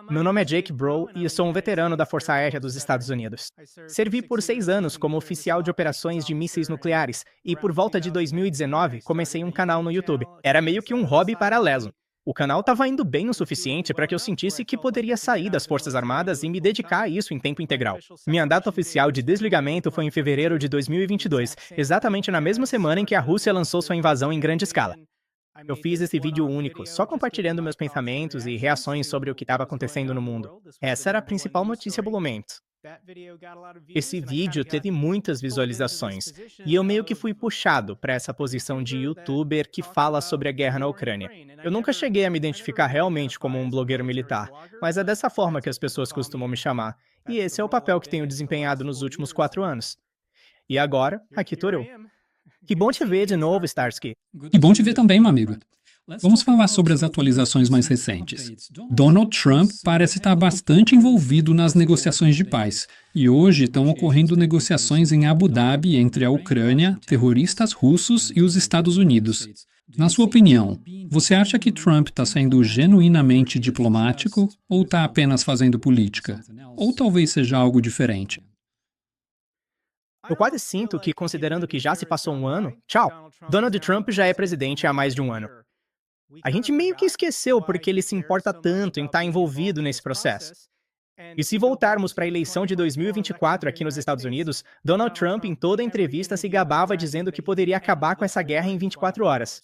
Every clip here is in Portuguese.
Meu nome é Jake Brow e sou um veterano da Força Aérea dos Estados Unidos. Servi por 6 anos como oficial de operações de mísseis nucleares e, por volta de 2019, comecei um canal no YouTube. Era meio que um hobby paralelo. O canal estava indo bem o suficiente para que eu sentisse que poderia sair das Forças Armadas e me dedicar a isso em tempo integral. Minha data oficial de desligamento foi em fevereiro de 2022, exatamente na mesma semana em que a Rússia lançou sua invasão em grande escala. Eu fiz esse vídeo único, só compartilhando meus pensamentos e reações sobre o que estava acontecendo no mundo. Essa era a principal notícia do momento. Esse vídeo teve muitas visualizações, e eu meio que fui puxado para essa posição de youtuber que fala sobre a guerra na Ucrânia. Eu nunca cheguei a me identificar realmente como um blogueiro militar, mas é dessa forma que as pessoas costumam me chamar, e esse é o papel que tenho desempenhado nos últimos 4 anos. E agora, aqui tô eu. Que bom te ver de novo, Starsky. E bom te ver também, meu amigo. Vamos falar sobre as atualizações mais recentes. Donald Trump parece estar bastante envolvido nas negociações de paz, e hoje estão ocorrendo negociações em Abu Dhabi entre a Ucrânia, terroristas russos e os Estados Unidos. Na sua opinião, você acha que Trump está sendo genuinamente diplomático ou está apenas fazendo política? Ou talvez seja algo diferente? Eu quase sinto que, considerando que já se passou um ano, tchau, Donald Trump já é presidente há mais de um ano. A gente meio que esqueceu porque ele se importa tanto em estar envolvido nesse processo. E se voltarmos para a eleição de 2024 aqui nos Estados Unidos, Donald Trump em toda entrevista se gabava dizendo que poderia acabar com essa guerra em 24 horas.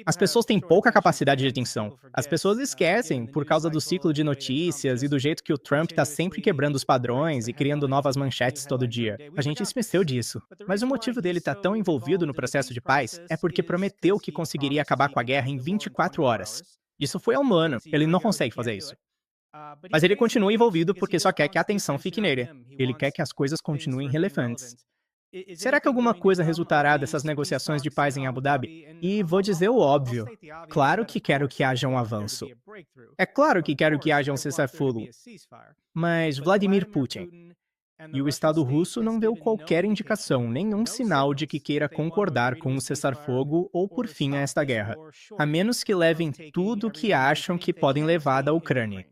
As pessoas têm pouca capacidade de atenção. As pessoas esquecem, por causa do ciclo de notícias e do jeito que o Trump está sempre quebrando os padrões e criando novas manchetes todo dia. A gente esqueceu disso. Mas o motivo dele estar tão envolvido no processo de paz é porque prometeu que conseguiria acabar com a guerra em 24 horas. Isso foi humano, ele não consegue fazer isso. Mas ele continua envolvido porque só quer que a atenção fique nele. Ele quer que as coisas continuem relevantes. Será que alguma coisa resultará dessas negociações de paz em Abu Dhabi? E vou dizer o óbvio. Claro que quero que haja um avanço. É claro que quero que haja um cessar-fogo. Mas Vladimir Putin e o Estado russo não deu qualquer indicação, nenhum sinal de que queira concordar com o cessar-fogo ou por fim a esta guerra, a menos que levem tudo o que acham que podem levar da Ucrânia.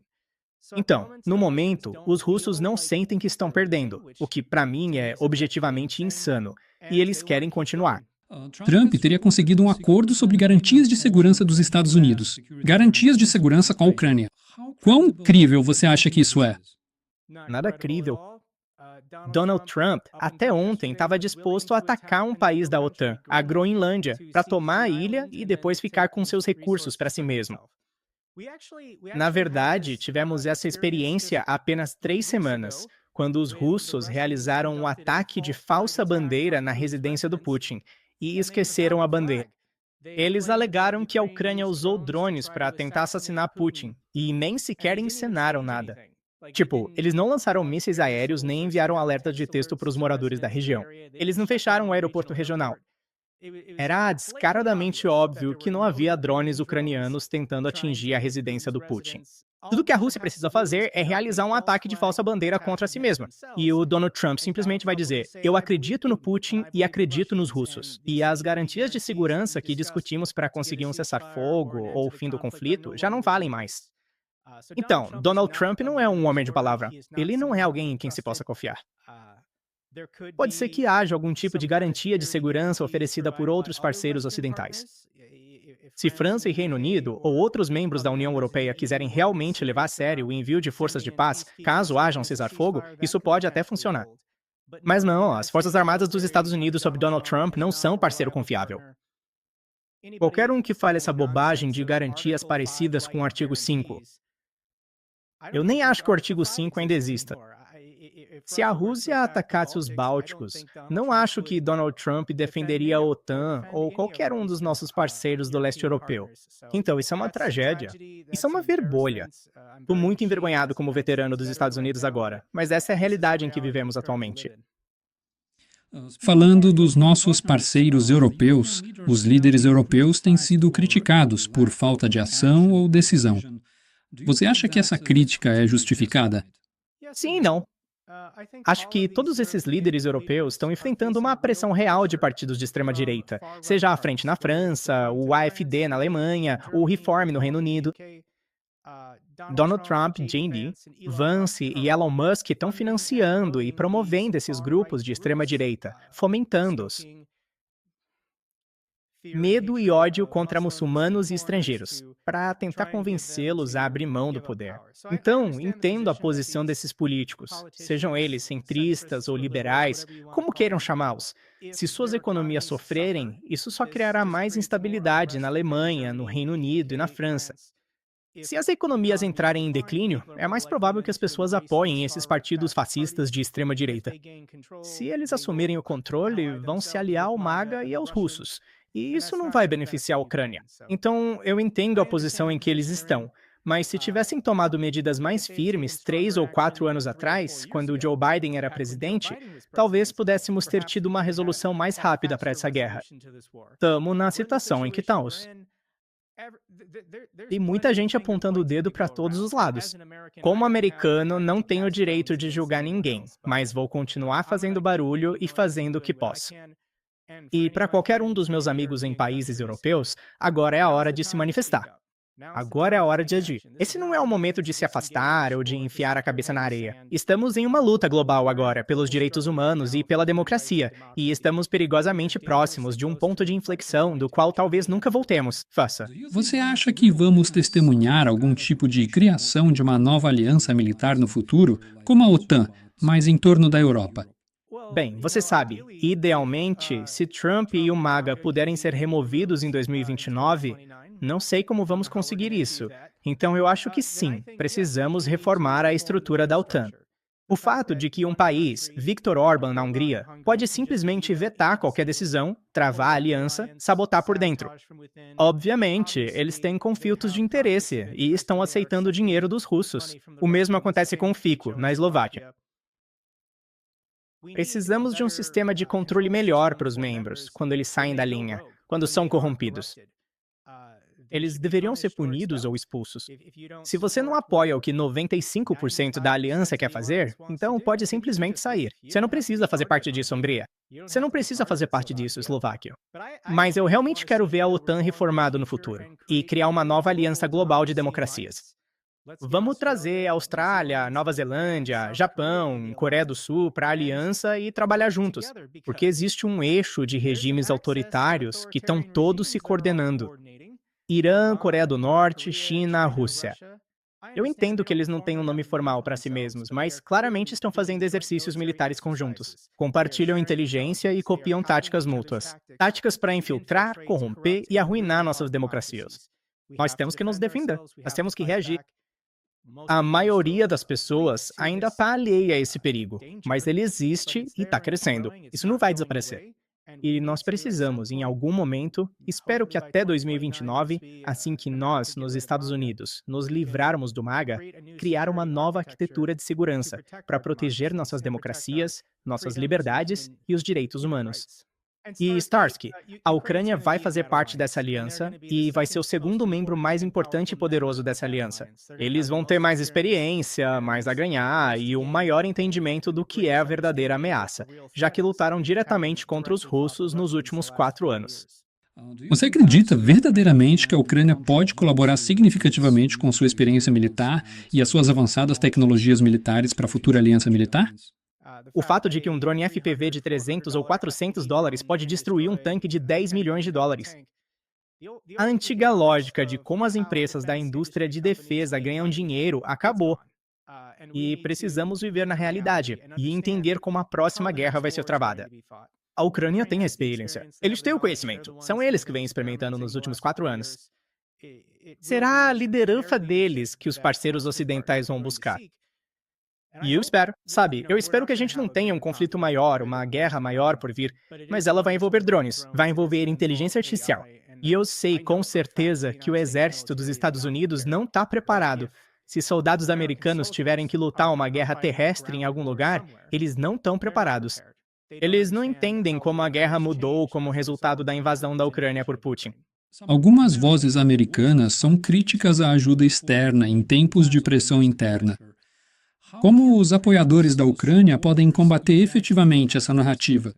Então, no momento, os russos não sentem que estão perdendo, o que para mim é objetivamente insano, e eles querem continuar. Trump teria conseguido um acordo sobre garantias de segurança dos Estados Unidos, garantias de segurança com a Ucrânia. Quão crível você acha que isso é? Nada crível. Donald Trump, até ontem, estava disposto a atacar um país da OTAN, a Groenlândia, para tomar a ilha e depois ficar com seus recursos para si mesmo. Na verdade, tivemos essa experiência há apenas 3 semanas, quando os russos realizaram um ataque de falsa bandeira na residência do Putin e esqueceram a bandeira. Eles alegaram que a Ucrânia usou drones para tentar assassinar Putin e nem sequer encenaram nada. Tipo, eles não lançaram mísseis aéreos nem enviaram alerta de texto para os moradores da região. Eles não fecharam o aeroporto regional. Era descaradamente óbvio que não havia drones ucranianos tentando atingir a residência do Putin. Tudo que a Rússia precisa fazer é realizar um ataque de falsa bandeira contra si mesma. E o Donald Trump simplesmente vai dizer: eu acredito no Putin e acredito nos russos. E as garantias de segurança que discutimos para conseguir um cessar-fogo ou o fim do conflito já não valem mais. Então, Donald Trump não é um homem de palavra. Ele não é alguém em quem se possa confiar. Pode ser que haja algum tipo de garantia de segurança oferecida por outros parceiros ocidentais. Se França e Reino Unido ou outros membros da União Europeia quiserem realmente levar a sério o envio de forças de paz, caso haja um cessar-fogo, isso pode até funcionar. Mas não, as Forças Armadas dos Estados Unidos sob Donald Trump não são parceiro confiável. Qualquer um que fale essa bobagem de garantias parecidas com o artigo 5. Eu nem acho que o artigo 5 ainda exista. Se a Rússia atacasse os Bálticos, não acho que Donald Trump defenderia a OTAN ou qualquer um dos nossos parceiros do leste europeu. Então, isso é uma tragédia. Isso é uma verbolha. Estou muito envergonhado como veterano dos Estados Unidos agora, mas essa é a realidade em que vivemos atualmente. Falando dos nossos parceiros europeus, os líderes europeus têm sido criticados por falta de ação ou decisão. Você acha que essa crítica é justificada? Sim e não. Acho que todos esses líderes europeus estão enfrentando uma pressão real de partidos de extrema-direita, seja a Frente na França, o AfD na Alemanha, o Reform no Reino Unido. Donald Trump, JD, Vance e Elon Musk estão financiando e promovendo esses grupos de extrema-direita, fomentando-os. Medo e ódio contra muçulmanos e estrangeiros, para tentar convencê-los a abrir mão do poder. Então, entendo a posição desses políticos, sejam eles centristas ou liberais, como queiram chamá-los. Se suas economias sofrerem, isso só criará mais instabilidade na Alemanha, no Reino Unido e na França. Se as economias entrarem em declínio, é mais provável que as pessoas apoiem esses partidos fascistas de extrema-direita. Se eles assumirem o controle, vão se aliar ao MAGA e aos russos. E isso não vai beneficiar a Ucrânia. Então, eu entendo a posição em que eles estão. Mas se tivessem tomado medidas mais firmes 3 ou 4 anos atrás, quando o Joe Biden era presidente, talvez pudéssemos ter tido uma resolução mais rápida para essa guerra. Estamos na situação em que estamos. Tem muita gente apontando o dedo para todos os lados. Como americano, não tenho o direito de julgar ninguém, mas vou continuar fazendo barulho e fazendo o que posso. E para qualquer um dos meus amigos em países europeus, agora é a hora de se manifestar. Agora é a hora de agir. Esse não é o momento de se afastar ou de enfiar a cabeça na areia. Estamos em uma luta global agora, pelos direitos humanos e pela democracia, e estamos perigosamente próximos de um ponto de inflexão do qual talvez nunca voltemos. Faça. Você acha que vamos testemunhar algum tipo de criação de uma nova aliança militar no futuro, como a OTAN, mas em torno da Europa? Bem, você sabe, idealmente, se Trump e o MAGA puderem ser removidos em 2029, não sei como vamos conseguir isso. Então eu acho que sim, precisamos reformar a estrutura da OTAN. O fato de que um país, Viktor Orbán na Hungria, pode simplesmente vetar qualquer decisão, travar a aliança, sabotar por dentro. Obviamente, eles têm conflitos de interesse e estão aceitando o dinheiro dos russos. O mesmo acontece com o Fico, na Eslováquia. Precisamos de um sistema de controle melhor para os membros, quando eles saem da linha, quando são corrompidos. Eles deveriam ser punidos ou expulsos. Se você não apoia o que 95% da aliança quer fazer, então pode simplesmente sair. Você não precisa fazer parte disso, Hungria. Você não precisa fazer parte disso, Eslováquia. Mas eu realmente quero ver a OTAN reformada no futuro e criar uma nova aliança global de democracias. Vamos trazer Austrália, Nova Zelândia, Japão, Coreia do Sul para a aliança e trabalhar juntos, porque existe um eixo de regimes autoritários que estão todos se coordenando. Irã, Coreia do Norte, China, Rússia. Eu entendo que eles não têm um nome formal para si mesmos, mas claramente estão fazendo exercícios militares conjuntos. Compartilham inteligência e copiam táticas mútuas. Táticas para infiltrar, corromper e arruinar nossas democracias. Nós temos que nos defender, nós temos que reagir. A maioria das pessoas ainda está alheia a esse perigo, mas ele existe e está crescendo. Isso não vai desaparecer. E nós precisamos, em algum momento, espero que até 2029, assim que nós, nos Estados Unidos, nos livrarmos do MAGA, criar uma nova arquitetura de segurança para proteger nossas democracias, nossas liberdades e os direitos humanos. E Starsky, a Ucrânia vai fazer parte dessa aliança e vai ser o segundo membro mais importante e poderoso dessa aliança. Eles vão ter mais experiência, mais a ganhar e um maior entendimento do que é a verdadeira ameaça, já que lutaram diretamente contra os russos nos últimos 4 anos. Você acredita verdadeiramente que a Ucrânia pode colaborar significativamente com sua experiência militar e as suas avançadas tecnologias militares para a futura aliança militar? O fato de que um drone FPV de 300 ou 400 dólares pode destruir um tanque de 10 milhões de dólares. A antiga lógica de como as empresas da indústria de defesa ganham dinheiro acabou. E precisamos viver na realidade e entender como a próxima guerra vai ser travada. A Ucrânia tem a experiência. Eles têm o conhecimento. São eles que vêm experimentando nos últimos 4 anos. Será a liderança deles que os parceiros ocidentais vão buscar. E eu espero, sabe, eu espero que a gente não tenha um conflito maior, uma guerra maior por vir, mas ela vai envolver drones, vai envolver inteligência artificial. E eu sei com certeza que o exército dos Estados Unidos não está preparado. Se soldados americanos tiverem que lutar uma guerra terrestre em algum lugar, eles não estão preparados. Eles não entendem como a guerra mudou como resultado da invasão da Ucrânia por Putin. Algumas vozes americanas são críticas à ajuda externa em tempos de pressão interna. Como os apoiadores da Ucrânia podem combater efetivamente essa narrativa?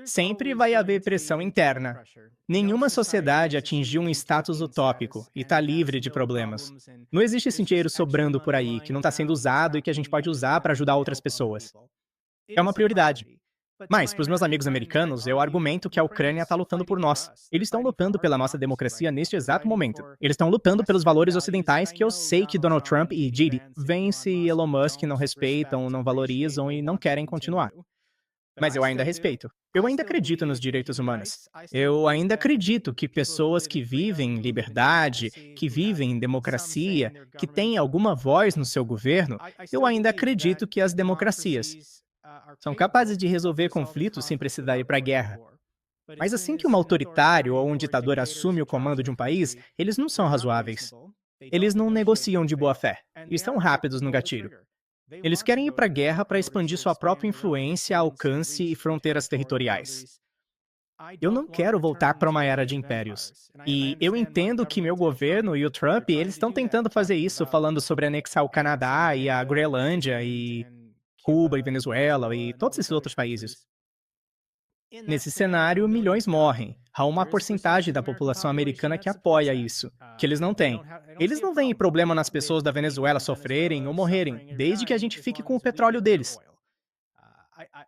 Sempre vai haver pressão interna. Nenhuma sociedade atingiu um status utópico e está livre de problemas. Não existe esse dinheiro sobrando por aí, que não está sendo usado e que a gente pode usar para ajudar outras pessoas. É uma prioridade. Mas, para os meus amigos americanos, eu argumento que a Ucrânia está lutando por nós. Eles estão lutando pela nossa democracia neste exato momento. Eles estão lutando pelos valores ocidentais que eu sei que Donald Trump e Vance e Elon Musk não respeitam, não valorizam e não querem continuar. Mas eu ainda respeito. Eu ainda acredito nos direitos humanos. Eu ainda acredito que pessoas que vivem em liberdade, que vivem em democracia, que têm alguma voz no seu governo, eu ainda acredito que as democracias são capazes de resolver conflitos sem precisar ir para a guerra. Mas assim que um autoritário ou um ditador assume o comando de um país, eles não são razoáveis. Eles não negociam de boa fé. E estão rápidos no gatilho. Eles querem ir para a guerra para expandir sua própria influência, alcance e fronteiras territoriais. Eu não quero voltar para uma era de impérios. E eu entendo que meu governo e o Trump, eles estão tentando fazer isso, falando sobre anexar o Canadá e a Groenlândia e Cuba e Venezuela e todos esses outros países. Nesse cenário, milhões morrem. Há uma porcentagem da população americana que apoia isso, que eles não têm. Eles não veem problema nas pessoas da Venezuela sofrerem ou morrerem, desde que a gente fique com o petróleo deles.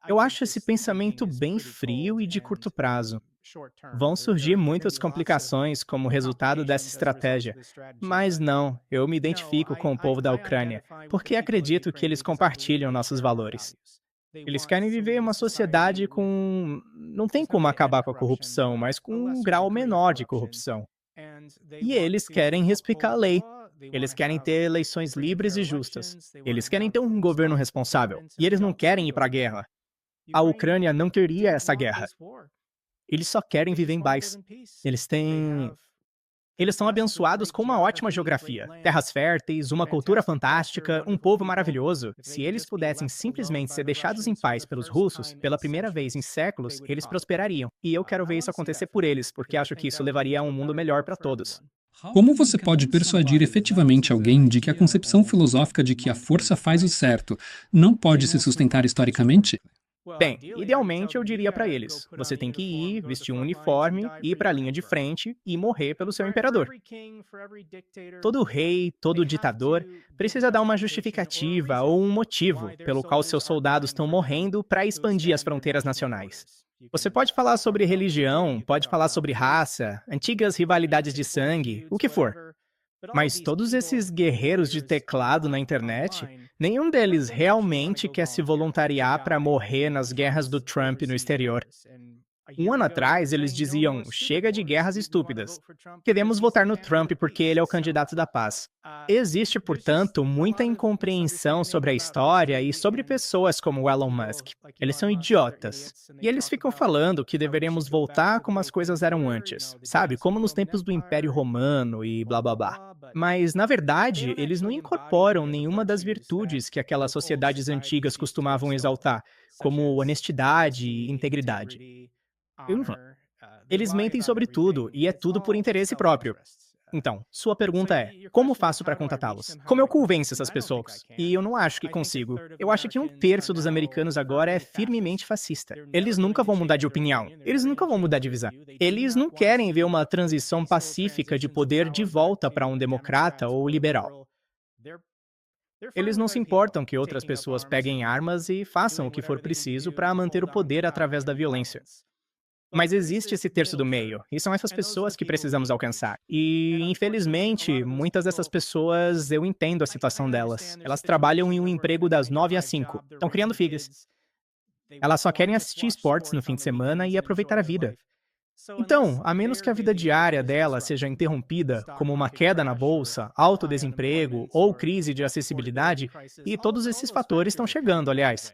Eu acho esse pensamento bem frio e de curto prazo. Vão surgir muitas complicações como resultado dessa estratégia. Mas não, eu me identifico com o povo da Ucrânia, porque acredito que eles compartilham nossos valores. Eles querem viver uma sociedade com... Não tem como acabar com a corrupção, mas com um grau menor de corrupção. E eles querem respeitar a lei. Eles querem ter eleições livres e justas. Eles querem ter um governo responsável. E eles não querem ir para a guerra. A Ucrânia não queria essa guerra. Eles só querem viver em paz. Eles são abençoados com uma ótima geografia, terras férteis, uma cultura fantástica, um povo maravilhoso. Se eles pudessem simplesmente ser deixados em paz pelos russos, pela primeira vez em séculos, eles prosperariam. E eu quero ver isso acontecer por eles, porque acho que isso levaria a um mundo melhor para todos. Como você pode persuadir efetivamente alguém de que a concepção filosófica de que a força faz o certo não pode se sustentar historicamente? Bem, idealmente eu diria para eles, você tem que ir, vestir um uniforme, ir para a linha de frente e morrer pelo seu imperador. Todo rei, todo ditador precisa dar uma justificativa ou um motivo pelo qual seus soldados estão morrendo para expandir as fronteiras nacionais. Você pode falar sobre religião, pode falar sobre raça, antigas rivalidades de sangue, o que for. Mas todos esses guerreiros de teclado na internet, nenhum deles realmente quer se voluntariar para morrer nas guerras do Trump no exterior. Um ano atrás, eles diziam, chega de guerras estúpidas. Queremos votar no Trump porque ele é o candidato da paz. Existe, portanto, muita incompreensão sobre a história e sobre pessoas como o Elon Musk. Eles são idiotas. E eles ficam falando que deveríamos voltar como as coisas eram antes. Sabe, como nos tempos do Império Romano e blá blá blá. Mas, na verdade, eles não incorporam nenhuma das virtudes que aquelas sociedades antigas costumavam exaltar, como honestidade e integridade. Eles mentem sobre tudo, e é tudo por interesse próprio. Então, sua pergunta é, como faço para contatá-los? Como eu convenço essas pessoas? E eu não acho que consigo. Eu acho que 1/3 dos americanos agora é firmemente fascista. Eles nunca vão mudar de opinião. Eles nunca vão mudar de visão. Eles não querem ver uma transição pacífica de poder de volta para um democrata ou liberal. Eles não se importam que outras pessoas peguem armas e façam o que for preciso para manter o poder através da violência. Mas existe esse terço do meio, e são essas pessoas que precisamos alcançar. E, infelizmente, muitas dessas pessoas, eu entendo a situação delas. Elas trabalham em um emprego das 9 às 5, estão criando filhos. Elas só querem assistir esportes no fim de semana e aproveitar a vida. Então, a menos que a vida diária dela seja interrompida, como uma queda na bolsa, alto desemprego ou crise de acessibilidade, e todos esses fatores estão chegando, aliás.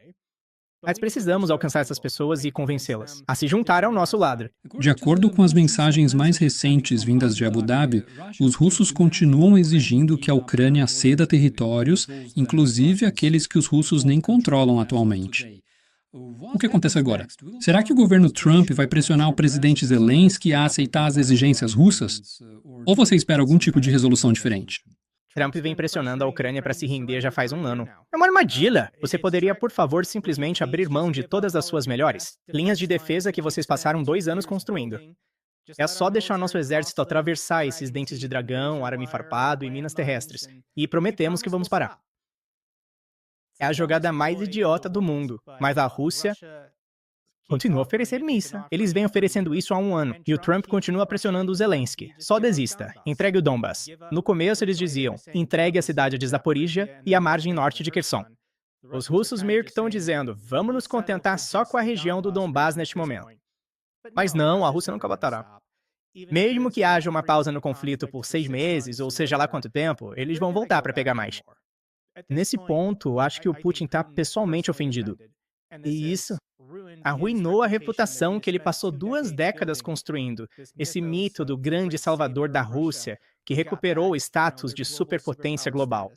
Mas precisamos alcançar essas pessoas e convencê-las a se juntar ao nosso lado. De acordo com as mensagens mais recentes vindas de Abu Dhabi, os russos continuam exigindo que a Ucrânia ceda territórios, inclusive aqueles que os russos nem controlam atualmente. O que acontece agora? Será que o governo Trump vai pressionar o presidente Zelensky a aceitar as exigências russas? Ou você espera algum tipo de resolução diferente? Trump vem pressionando a Ucrânia para se render já faz um ano. É uma armadilha! Você poderia, por favor, simplesmente abrir mão de todas as suas melhores linhas de defesa que vocês passaram 2 anos construindo. É só deixar nosso exército atravessar esses dentes de dragão, arame farpado e minas terrestres. E prometemos que vamos parar. É a jogada mais idiota do mundo, mas a Rússia continua a oferecer missa. Eles vêm oferecendo isso há um ano, e o Trump continua pressionando o Zelensky. Só desista. Entregue o Donbas. No começo eles diziam, entregue a cidade de Zaporizhia e a margem norte de Kherson. Os russos meio que estão dizendo, vamos nos contentar só com a região do Donbas neste momento. Mas não, a Rússia nunca baterá. Mesmo que haja uma pausa no conflito por 6 meses, ou seja lá quanto tempo, eles vão voltar para pegar mais. Nesse ponto, acho que o Putin está pessoalmente ofendido. E isso arruinou a reputação que ele passou 2 décadas construindo, esse mito do grande salvador da Rússia, que recuperou o status de superpotência global.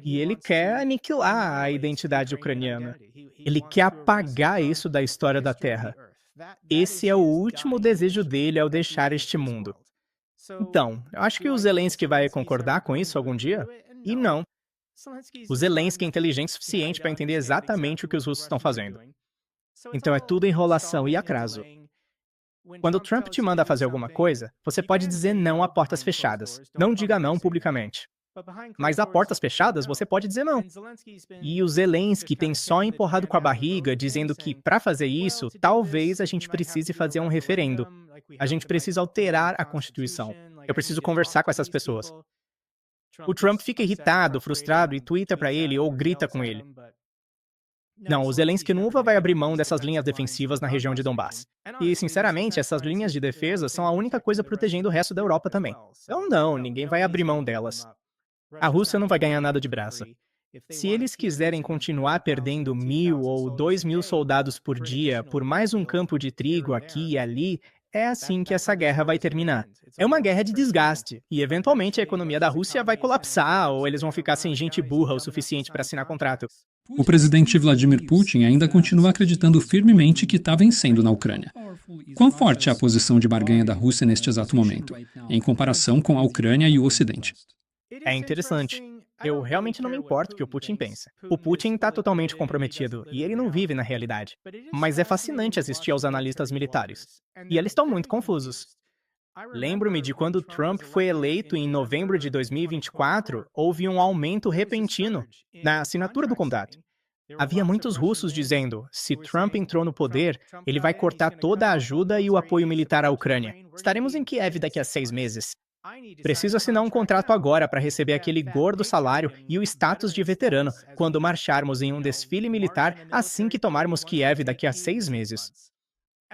E ele quer aniquilar a identidade ucraniana. Ele quer apagar isso da história da Terra. Esse é o último desejo dele ao deixar este mundo. Então, eu acho que o Zelensky vai concordar com isso algum dia? E não. O Zelensky é inteligente o suficiente para entender exatamente o que os russos estão fazendo. Então é tudo enrolação e atraso. Quando o Trump te manda fazer alguma coisa, você pode dizer não a portas fechadas. Não diga não publicamente. Mas a portas fechadas, você pode dizer não. E o Zelensky tem só empurrado com a barriga, dizendo que, para fazer isso, talvez a gente precise fazer um referendo. A gente precisa alterar a Constituição. Eu preciso conversar com essas pessoas. O Trump fica irritado, frustrado e twitta para ele ou grita com ele. Não, o Zelensky nunca vai abrir mão dessas linhas defensivas na região de Donbas. E, sinceramente, essas linhas de defesa são a única coisa protegendo o resto da Europa também. Então não, ninguém vai abrir mão delas. A Rússia não vai ganhar nada de braça. Se eles quiserem continuar perdendo 1.000 ou 2.000 soldados por dia por mais um campo de trigo aqui e ali, é assim que essa guerra vai terminar. É uma guerra de desgaste, e eventualmente a economia da Rússia vai colapsar ou eles vão ficar sem gente burra o suficiente para assinar contrato. O presidente Vladimir Putin ainda continua acreditando firmemente que está vencendo na Ucrânia. Quão forte é a posição de barganha da Rússia neste exato momento, em comparação com a Ucrânia e o Ocidente? É interessante. Eu realmente não me importo o que o Putin pensa. O Putin está totalmente comprometido e ele não vive na realidade. Mas é fascinante assistir aos analistas militares. E eles estão muito confusos. Lembro-me de quando Trump foi eleito em novembro de 2024, houve um aumento repentino na assinatura do contrato. Havia muitos russos dizendo, se Trump entrou no poder, ele vai cortar toda a ajuda e o apoio militar à Ucrânia. Estaremos em Kiev daqui a 6 meses. Preciso assinar um contrato agora para receber aquele gordo salário e o status de veterano quando marcharmos em um desfile militar assim que tomarmos Kiev daqui a 6 meses.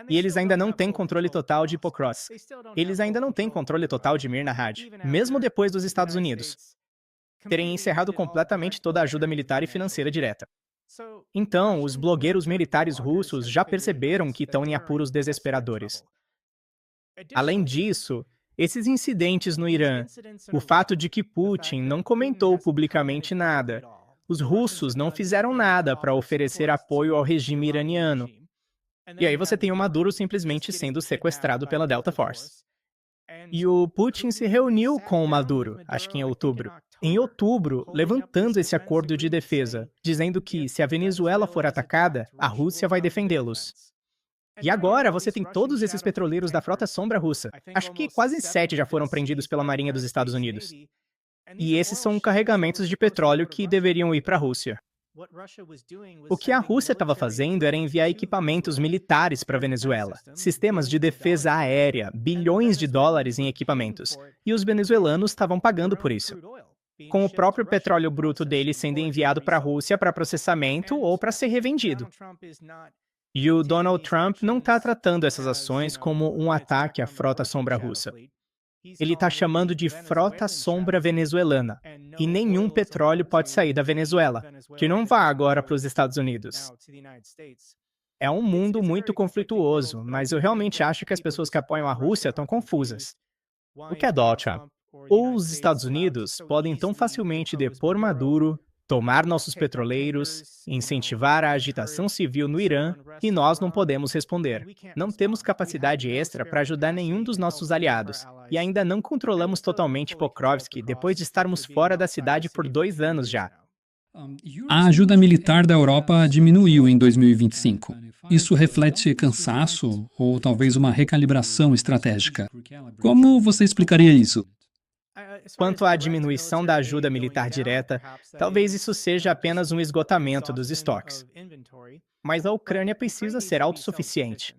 E eles ainda não têm controle total de Pokrovsk. Eles ainda não têm controle total de Mirnahad, mesmo depois dos Estados Unidos terem encerrado completamente toda a ajuda militar e financeira direta. Então, os blogueiros militares russos já perceberam que estão em apuros desesperadores. Além disso, esses incidentes no Irã, o fato de que Putin não comentou publicamente nada, os russos não fizeram nada para oferecer apoio ao regime iraniano. E aí você tem o Maduro simplesmente sendo sequestrado pela Delta Force. E o Putin se reuniu com o Maduro, acho que em outubro. Em outubro, levantando esse acordo de defesa, dizendo que, se a Venezuela for atacada, a Rússia vai defendê-los. E agora você tem todos esses petroleiros da frota sombra russa. Acho que quase 7 já foram prendidos pela Marinha dos Estados Unidos. E esses são carregamentos de petróleo que deveriam ir para a Rússia. O que a Rússia estava fazendo era enviar equipamentos militares para a Venezuela, sistemas de defesa aérea, bilhões de dólares em equipamentos. E os venezuelanos estavam pagando por isso, com o próprio petróleo bruto deles sendo enviado para a Rússia para processamento ou para ser revendido. E o Donald Trump não está tratando essas ações como um ataque à frota sombra russa. Ele está chamando de frota sombra venezuelana, e nenhum petróleo pode sair da Venezuela, que não vá agora para os Estados Unidos. É um mundo muito conflituoso, mas eu realmente acho que as pessoas que apoiam a Rússia estão confusas. O que é Donald Trump? Ou os Estados Unidos podem tão facilmente depor Maduro, tomar nossos petroleiros, incentivar a agitação civil no Irã, e nós não podemos responder. Não temos capacidade extra para ajudar nenhum dos nossos aliados, e ainda não controlamos totalmente Pokrovsk depois de estarmos fora da cidade por 2 anos já. A ajuda militar da Europa diminuiu em 2025. Isso reflete cansaço ou talvez uma recalibração estratégica. Como você explicaria isso? Quanto à diminuição da ajuda militar direta, talvez isso seja apenas um esgotamento dos estoques. Mas a Ucrânia precisa ser autossuficiente.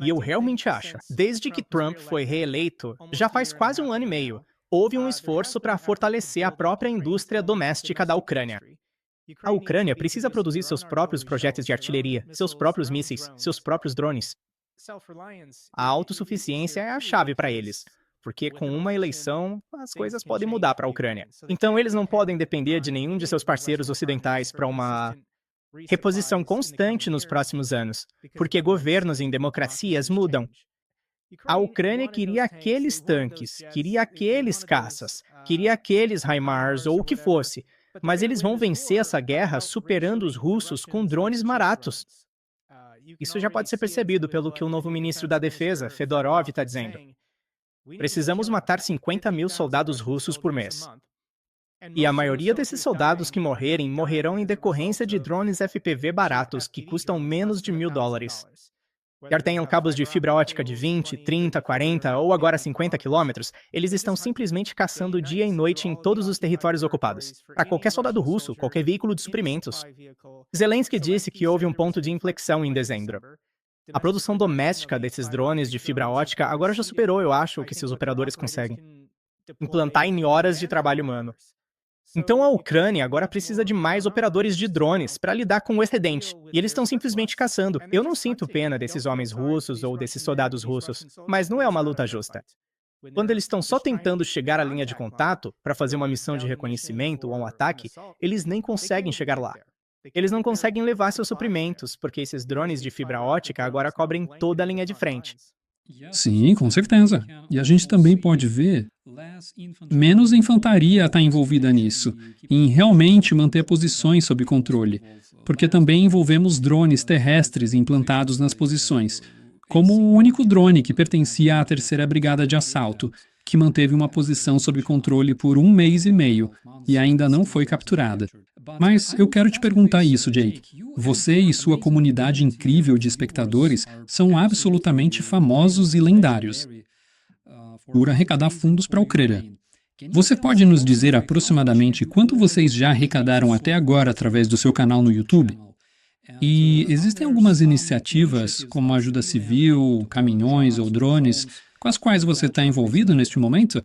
E eu realmente acho, desde que Trump foi reeleito, já faz quase 1 ano e meio, houve um esforço para fortalecer a própria indústria doméstica da Ucrânia. A Ucrânia precisa produzir seus próprios projéteis de artilharia, seus próprios mísseis, seus próprios drones. A autossuficiência é a chave para eles, porque com uma eleição, as coisas podem mudar para a Ucrânia. Então eles não podem depender de nenhum de seus parceiros ocidentais para uma reposição constante nos próximos anos, porque governos em democracias mudam. A Ucrânia queria aqueles tanques, queria aqueles caças, queria aqueles HIMARS ou o que fosse, mas eles vão vencer essa guerra superando os russos com drones baratos. Isso já pode ser percebido pelo que o novo ministro da Defesa, Fedorov, está dizendo. Precisamos matar 50 mil soldados russos por mês. E a maioria desses soldados que morrerem, morrerão em decorrência de drones FPV baratos que custam menos de $1.000. Quer tenham cabos de fibra ótica de 20, 30, 40 ou agora 50 quilômetros, eles estão simplesmente caçando dia e noite em todos os territórios ocupados. Para qualquer soldado russo, qualquer veículo de suprimentos. Zelensky disse que houve um ponto de inflexão em dezembro. A produção doméstica desses drones de fibra ótica agora já superou, eu acho, o que seus operadores conseguem implantar em horas de trabalho humano. Então a Ucrânia agora precisa de mais operadores de drones para lidar com o excedente. E eles estão simplesmente caçando. Eu não sinto pena desses homens russos ou desses soldados russos, mas não é uma luta justa. Quando eles estão só tentando chegar à linha de contato para fazer uma missão de reconhecimento ou um ataque, eles nem conseguem chegar lá. Eles não conseguem levar seus suprimentos, porque esses drones de fibra ótica agora cobrem toda a linha de frente. Sim, com certeza. E a gente também pode ver menos infantaria está envolvida nisso, em realmente manter posições sob controle, porque também envolvemos drones terrestres implantados nas posições, como o único drone que pertencia à 3ª Brigada de Assalto, que manteve uma posição sob controle por 1 mês e meio e ainda não foi capturada. Mas eu quero te perguntar isso, Jake. Você e sua comunidade incrível de espectadores são absolutamente famosos e lendários por arrecadar fundos para a Ucrânia. Você pode nos dizer aproximadamente quanto vocês já arrecadaram até agora através do seu canal no YouTube? E existem algumas iniciativas, como ajuda civil, caminhões ou drones, com as quais você está envolvido neste momento?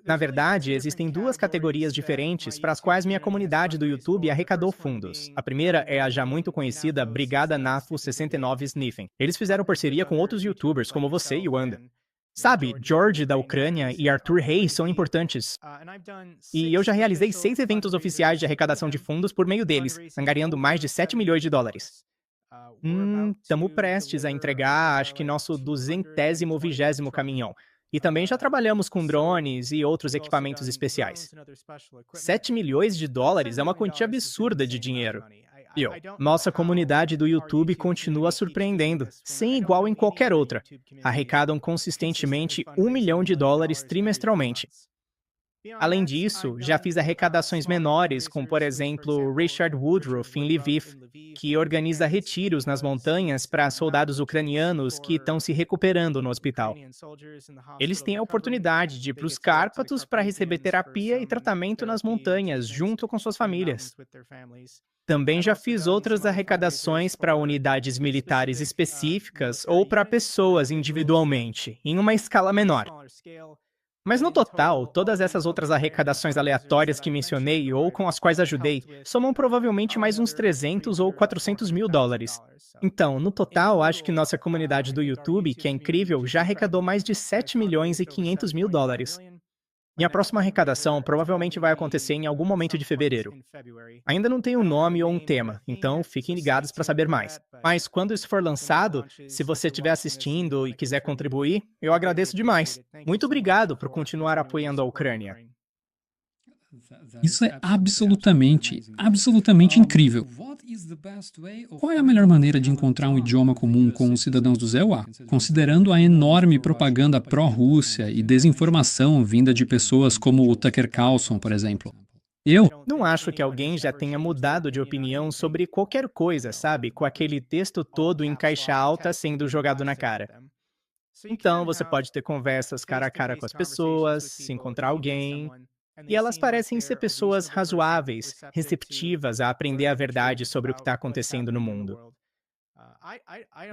Na verdade, existem 2 categorias diferentes para as quais minha comunidade do YouTube arrecadou fundos. A primeira é a já muito conhecida Brigada NAFO 69 Sniffing. Eles fizeram parceria com outros YouTubers como você e o Wanda. Sabe, George da Ucrânia e Arthur Reis são importantes. E eu já realizei 6 eventos oficiais de arrecadação de fundos por meio deles, angariando mais de $7 milhões. Estamos prestes a entregar, acho que nosso 220º caminhão. E também já trabalhamos com drones e outros equipamentos especiais. $7 milhões é uma quantia absurda de dinheiro. Nossa comunidade do YouTube continua surpreendendo, sem igual em qualquer outra. Arrecadam consistentemente $1 milhão trimestralmente. Além disso, já fiz arrecadações menores com, por exemplo, Richard Woodruff em Lviv, que organiza retiros nas montanhas para soldados ucranianos que estão se recuperando no hospital. Eles têm a oportunidade de ir para os Cárpatos para receber terapia e tratamento nas montanhas, junto com suas famílias. Também já fiz outras arrecadações para unidades militares específicas ou para pessoas individualmente, em uma escala menor. Mas no total, todas essas outras arrecadações aleatórias que mencionei ou com as quais ajudei, somam provavelmente mais uns 300 ou 400 mil dólares. Então, no total, acho que nossa comunidade do YouTube, que é incrível, já arrecadou mais de 7 milhões e 500 mil dólares. Minha próxima arrecadação provavelmente vai acontecer em algum momento de fevereiro. Ainda não tenho um nome ou um tema, então fiquem ligados para saber mais. Mas quando isso for lançado, se você estiver assistindo e quiser contribuir, eu agradeço demais. Muito obrigado por continuar apoiando a Ucrânia. Isso é absolutamente incrível. Qual é a melhor maneira de encontrar um idioma comum com os cidadãos do ZEUA, considerando a enorme propaganda pró-Rússia e desinformação vinda de pessoas como o Tucker Carlson, por exemplo? Eu, Não acho que alguém já tenha mudado de opinião sobre qualquer coisa, sabe? Com aquele texto todo em caixa alta sendo jogado na cara. Então, você pode ter conversas cara a cara com as pessoas, se encontrar alguém, e elas parecem ser pessoas razoáveis, receptivas a aprender a verdade sobre o que está acontecendo no mundo.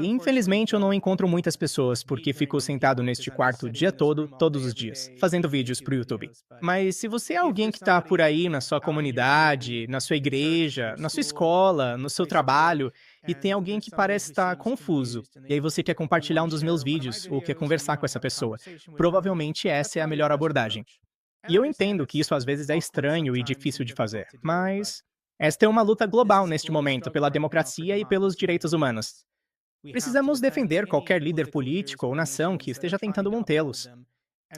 E infelizmente eu não encontro muitas pessoas porque fico sentado neste quarto o dia todo, todos os dias, fazendo vídeos pro YouTube. Mas se você é alguém que tá por aí na sua comunidade, na sua igreja, na sua escola, no seu trabalho, e tem alguém que parece estar confuso, e aí você quer compartilhar um dos meus vídeos ou quer conversar com essa pessoa, provavelmente essa é a melhor abordagem. E eu entendo que isso às vezes é estranho e difícil de fazer, mas esta é uma luta global neste momento pela democracia e pelos direitos humanos. Precisamos defender qualquer líder político ou nação que esteja tentando mantê-los.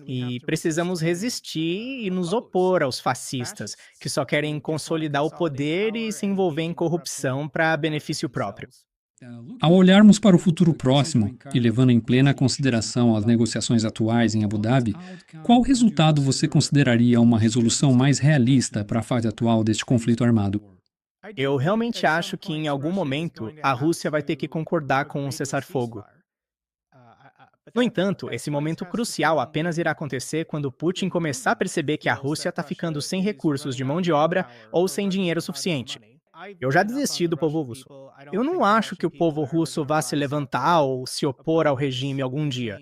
E precisamos resistir e nos opor aos fascistas, que só querem consolidar o poder e se envolver em corrupção para benefício próprio. ao olharmos para o futuro próximo e levando em plena consideração as negociações atuais em Abu Dhabi, qual resultado você consideraria uma resolução mais realista para a fase atual deste conflito armado? Eu realmente acho que em algum momento a Rússia vai ter que concordar com um cessar-fogo. No entanto, esse momento crucial apenas irá acontecer quando Putin começar a perceber que a Rússia está ficando sem recursos de mão de obra ou sem dinheiro suficiente. Eu já desisti do povo russo. Eu não acho que o povo russo vá se levantar ou se opor ao regime algum dia.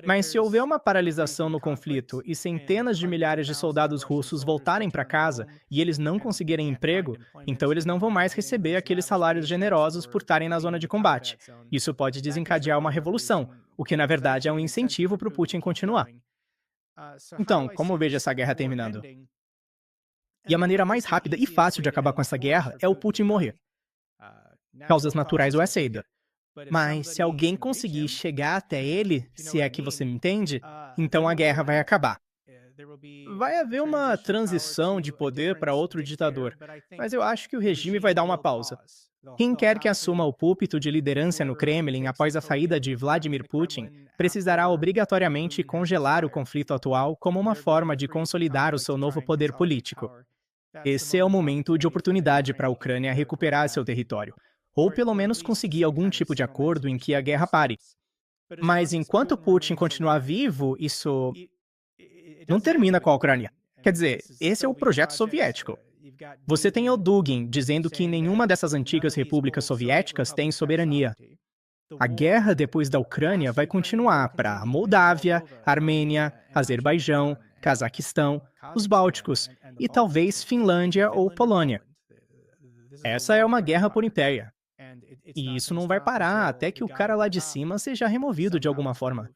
Mas se houver uma paralisação no conflito e centenas de milhares de soldados russos voltarem para casa e eles não conseguirem emprego, então eles não vão mais receber aqueles salários generosos por estarem na zona de combate. Isso pode desencadear uma revolução, o que na verdade é um incentivo para o Putin continuar. Então, como eu vejo essa guerra terminando? E a maneira mais rápida e fácil de acabar com essa guerra é o Putin morrer. Causas naturais ou é saída. Mas se alguém conseguir chegar até ele, se é que você me entende, então a guerra vai acabar. Vai haver uma transição de poder para outro ditador, mas eu acho que o regime vai dar uma pausa. Quem quer que assuma o púlpito de liderança no Kremlin após a saída de Vladimir Putin precisará obrigatoriamente congelar o conflito atual como uma forma de consolidar o seu novo poder político. Esse é o momento de oportunidade para a Ucrânia recuperar seu território, ou pelo menos conseguir algum tipo de acordo em que a guerra pare. Mas enquanto Putin continuar vivo, isso não termina com a Ucrânia. Quer dizer, esse é o projeto soviético. Você tem o Dugin dizendo que nenhuma dessas antigas repúblicas soviéticas tem soberania. A guerra depois da Ucrânia vai continuar para Moldávia, Armênia, Azerbaijão, Cazaquistão, os Bálticos e talvez Finlândia ou Polônia. Essa é uma guerra por império. E isso não vai parar até que o cara lá de cima seja removido de alguma forma.